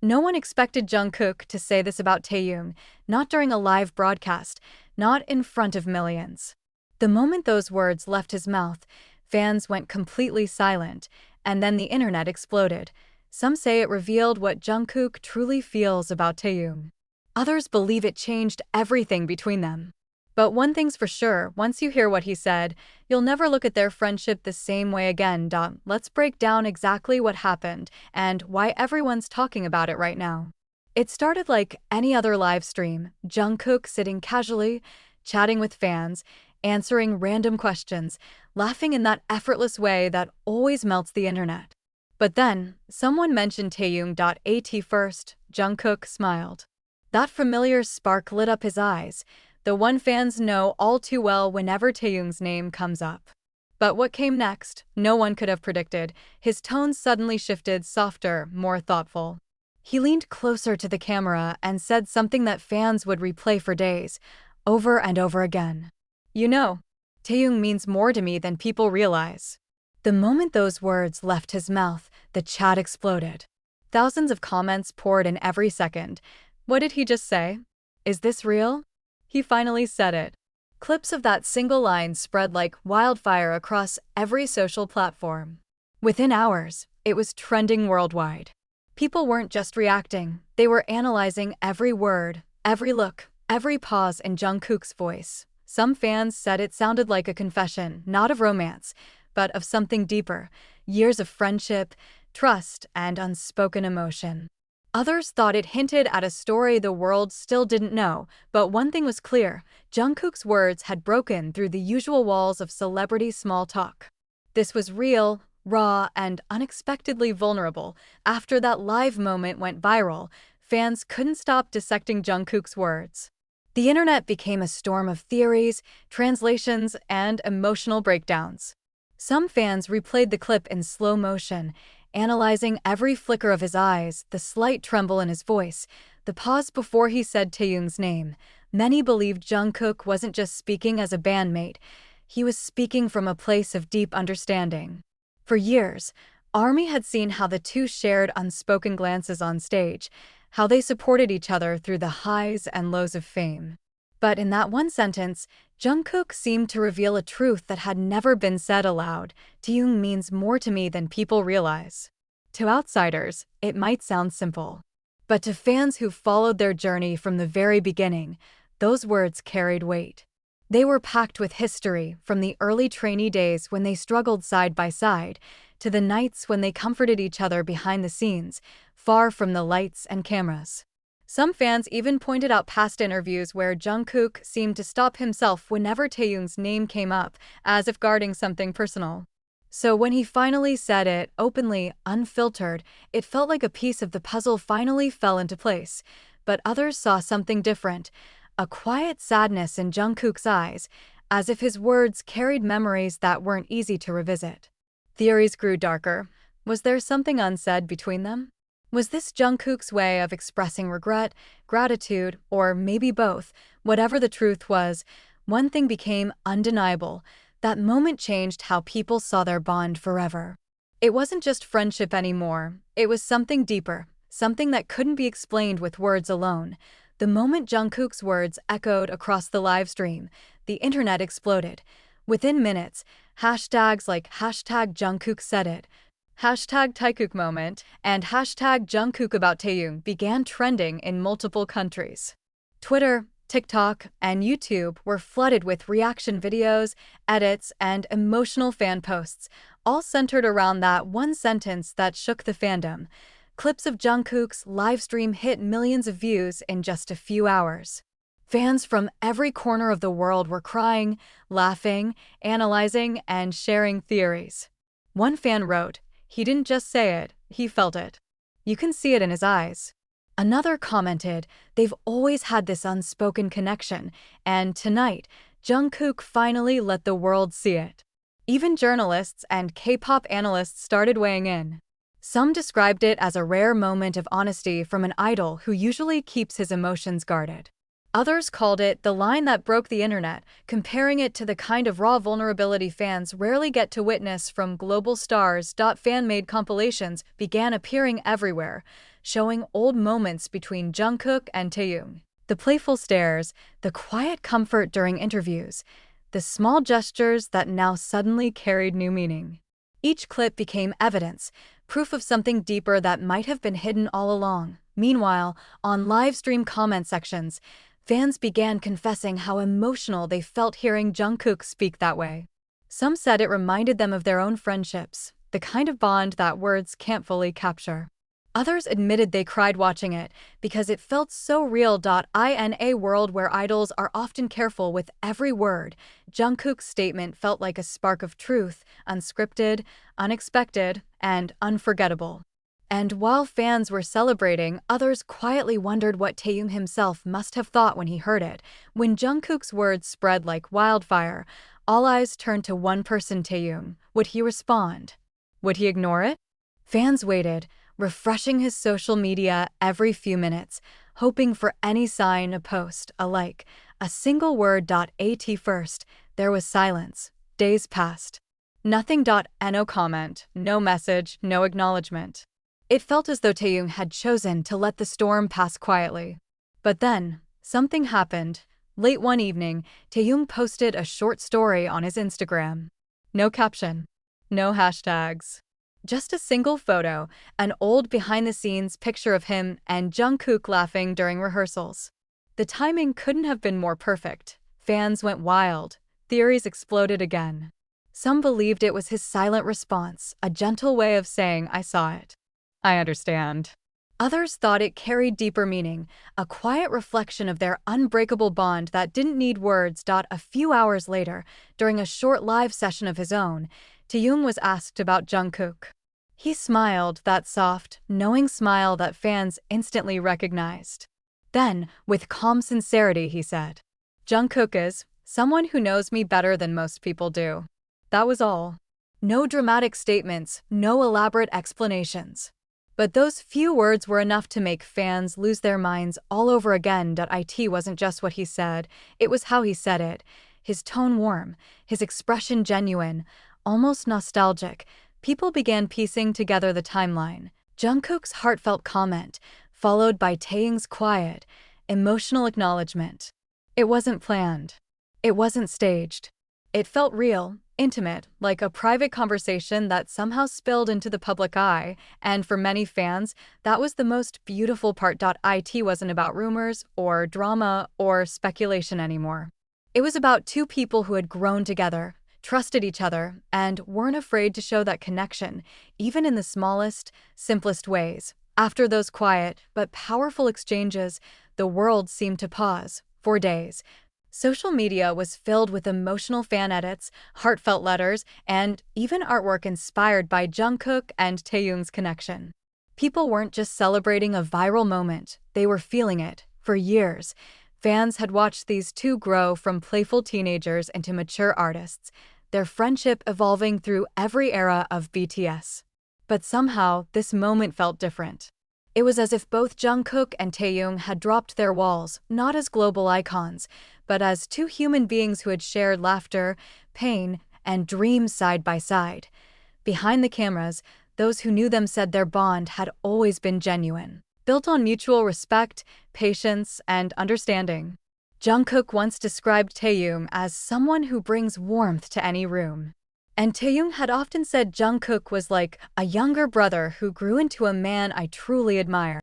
No one expected Jungkook to say this about Taehyung, not during a live broadcast, not in front of millions. The moment those words left his mouth, fans went completely silent, and then the internet exploded. Some say it revealed what Jungkook truly feels about Taehyung. Others believe it changed everything between them. But one thing's for sure, once you hear what he said, you'll never look at their friendship the same way again. Let's break down exactly what happened and why everyone's talking about it right now. It started like any other live stream, Jungkook sitting casually, chatting with fans, answering random questions, laughing in that effortless way that always melts the internet. But then, someone mentioned Taehyung.at first. Jungkook smiled. That familiar spark lit up his eyes, the one fans know all too well whenever Taehyung's name comes up. But what came next, no one could have predicted. His tone suddenly shifted, softer, more thoughtful. He leaned closer to the camera and said something that fans would replay for days, over and over again. You know, Taehyung means more to me than people realize. The moment those words left his mouth, the chat exploded. Thousands of comments poured in every second. What did he just say? Is this real? He finally said it. Clips of that single line spread like wildfire across every social platform. Within hours, it was trending worldwide. People weren't just reacting, they were analyzing every word, every look, every pause in Jungkook's voice. Some fans said it sounded like a confession, not of romance, but of something deeper, years of friendship, trust, and unspoken emotion. Others thought it hinted at a story the world still didn't know, but one thing was clear, Jungkook's words had broken through the usual walls of celebrity small talk. This was real, raw, and unexpectedly vulnerable. After that live moment went viral, fans couldn't stop dissecting Jungkook's words. The internet became a storm of theories, translations, and emotional breakdowns. Some fans replayed the clip in slow motion, analyzing every flicker of his eyes, the slight tremble in his voice, the pause before he said Taehyung's name. Many believed Jungkook wasn't just speaking as a bandmate, he was speaking from a place of deep understanding. For years, ARMY had seen how the two shared unspoken glances on stage, how they supported each other through the highs and lows of fame. But in that one sentence, Jungkook seemed to reveal a truth that had never been said aloud. Taehyung means more to me than people realize. To outsiders, it might sound simple. But to fans who followed their journey from the very beginning, those words carried weight. They were packed with history, from the early trainee days when they struggled side by side, to the nights when they comforted each other behind the scenes, far from the lights and cameras. Some fans even pointed out past interviews where Jungkook seemed to stop himself whenever Taehyung's name came up, as if guarding something personal. So when he finally said it, openly, unfiltered, it felt like a piece of the puzzle finally fell into place. But others saw something different, a quiet sadness in Jungkook's eyes, as if his words carried memories that weren't easy to revisit. Theories grew darker. Was there something unsaid between them? Was this Jungkook's way of expressing regret, gratitude, or maybe both? Whatever the truth was, one thing became undeniable. That moment changed how people saw their bond forever. It wasn't just friendship anymore. It was something deeper, something that couldn't be explained with words alone. The moment Jungkook's words echoed across the live stream, the internet exploded. Within minutes, hashtags like #Jungkook said it, #Taekook moment, and #Jungkook about Taehyung began trending in multiple countries. Twitter, TikTok, and YouTube were flooded with reaction videos, edits, and emotional fan posts, all centered around that one sentence that shook the fandom. Clips of Jungkook's live stream hit millions of views in just a few hours. Fans from every corner of the world were crying, laughing, analyzing, and sharing theories. One fan wrote, "He didn't just say it, he felt it. You can see it in his eyes." Another commented, "They've always had this unspoken connection, and tonight, Jungkook finally let the world see it." Even journalists and K-pop analysts started weighing in. Some described it as a rare moment of honesty from an idol who usually keeps his emotions guarded. Others called it the line that broke the internet, comparing it to the kind of raw vulnerability fans rarely get to witness from global stars. Fan-made compilations began appearing everywhere, showing old moments between Jungkook and Taehyung. The playful stares, the quiet comfort during interviews, the small gestures that now suddenly carried new meaning. Each clip became evidence, proof of something deeper that might have been hidden all along. Meanwhile, on live stream comment sections, fans began confessing how emotional they felt hearing Jungkook speak that way. Some said it reminded them of their own friendships, the kind of bond that words can't fully capture. Others admitted they cried watching it because it felt so real. In a world where idols are often careful with every word, Jungkook's statement felt like a spark of truth, unscripted, unexpected, and unforgettable. And while fans were celebrating, others quietly wondered what Taehyung himself must have thought when he heard it. When Jungkook's words spread like wildfire, all eyes turned to one person, Taehyung. Would he respond? Would he ignore it? Fans waited, refreshing his social media every few minutes, hoping for any sign, a post, a like, a single word. At first, there was silence. Days passed. Nothing. No comment, no message, no acknowledgement. It felt as though Taehyung had chosen to let the storm pass quietly. But then, something happened. Late one evening, Taehyung posted a short story on his Instagram. No caption, no hashtags. Just a single photo, an old behind-the-scenes picture of him and Jungkook laughing during rehearsals. The timing couldn't have been more perfect. Fans went wild. Theories exploded again. Some believed it was his silent response, a gentle way of saying, "I saw it. I understand." Others thought it carried deeper meaning, a quiet reflection of their unbreakable bond that didn't need words. A few hours later, during a short live session of his own, Taehyung was asked about Jungkook. He smiled, that soft, knowing smile that fans instantly recognized. Then, with calm sincerity, he said, "Jungkook is someone who knows me better than most people do." That was all. No dramatic statements, no elaborate explanations. But those few words were enough to make fans lose their minds all over again. It wasn't just what he said, it was how he said it. His tone warm, his expression genuine, almost nostalgic. People began piecing together the timeline. Jungkook's heartfelt comment, followed by Taehyung's quiet, emotional acknowledgement. It wasn't planned. It wasn't staged. It felt real, intimate, like a private conversation that somehow spilled into the public eye, and for many fans, that was the most beautiful part. It wasn't about rumors or drama or speculation anymore. It was about two people who had grown together, trusted each other, and weren't afraid to show that connection, even in the smallest, simplest ways. After those quiet but powerful exchanges, the world seemed to pause. For days, social media was filled with emotional fan edits, heartfelt letters, and even artwork inspired by Jungkook and Taehyung's connection. People weren't just celebrating a viral moment, they were feeling it. For years, fans had watched these two grow from playful teenagers into mature artists, their friendship evolving through every era of BTS. But somehow, this moment felt different. It was as if both Jungkook and Taehyung had dropped their walls, not as global icons, but as two human beings who had shared laughter, pain, and dreams side by side. Behind the cameras, those who knew them said their bond had always been genuine, built on mutual respect, patience, and understanding. Jungkook once described Taehyung as someone who brings warmth to any room. And Taehyung had often said Jungkook was like a younger brother who grew into a man I truly admire.